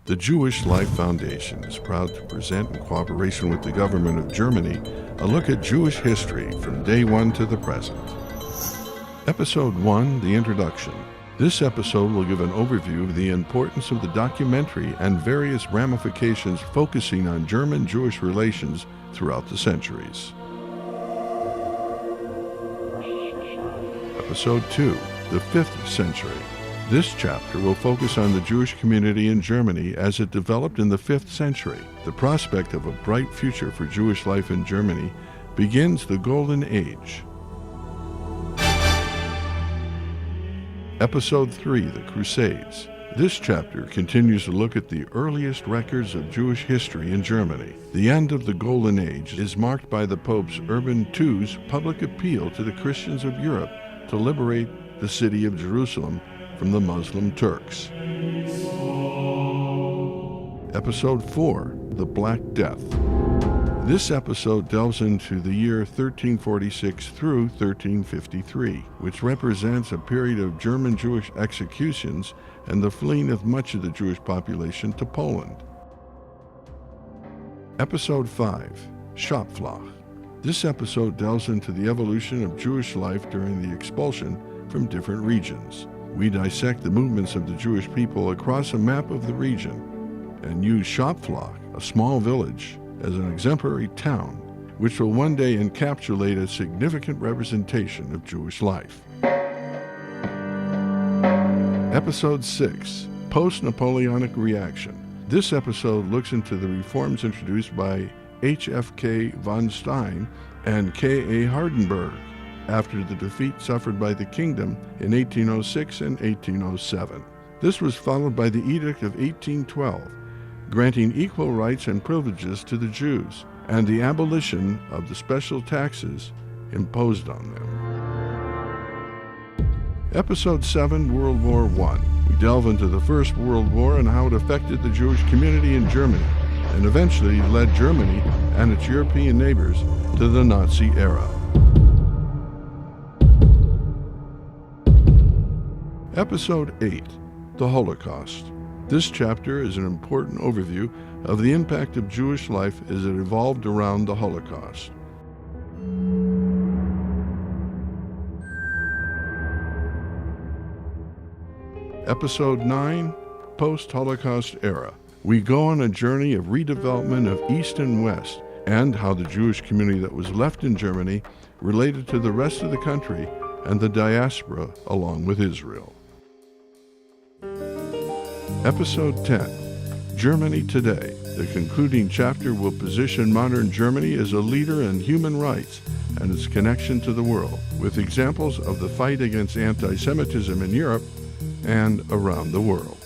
The Jewish Life Foundation is proud to present, in cooperation with the government of Germany, a look at Jewish history from day one to the present. Episode 1, The Introduction. This episode will give an overview of the importance of the documentary and various ramifications focusing on German-Jewish relations throughout the centuries. Episode 2, The 5th Century. This chapter will focus on the Jewish community in Germany as it developed in the 5th century. The prospect of a bright future for Jewish life in Germany begins the Golden Age. Episode 3, The Crusades. This chapter continues to look at the earliest records of Jewish history in Germany. The end of the Golden Age is marked by the Pope's Urban II's public appeal to the Christians of Europe to liberate the city of Jerusalem from the Muslim Turks. Episode 4, The Black Death. This episode delves into the year 1346 through 1353, which represents a period of German Jewish executions and the fleeing of much of the Jewish population to Poland. Episode 5, Schopfloch. This episode delves into the evolution of Jewish life during the expulsion from different regions. We dissect the movements of the Jewish people across a map of the region and use Schopfloch, a small village, as an exemplary town, which will one day encapsulate a significant representation of Jewish life. Episode 6, Post-Napoleonic Reaction. This episode looks into the reforms introduced by H.F.K. von Stein and K.A. Hardenberg after the defeat suffered by the kingdom in 1806 and 1807. This was followed by the Edict of 1812, granting equal rights and privileges to the Jews, and the abolition of the special taxes imposed on them. Episode 7, World War I. We delve into the First World War and how it affected the Jewish community in Germany, and eventually led Germany and its European neighbors to the Nazi era. Episode 8, The Holocaust. This chapter is an important overview of the impact of Jewish life as it evolved around the Holocaust. Episode 9, Post-Holocaust Era. We go on a journey of redevelopment of East and West and how the Jewish community that was left in Germany related to the rest of the country and the diaspora along with Israel. Episode 10, Germany Today. The concluding chapter will position modern Germany as a leader in human rights and its connection to the world, with examples of the fight against anti-Semitism in Europe and around the world.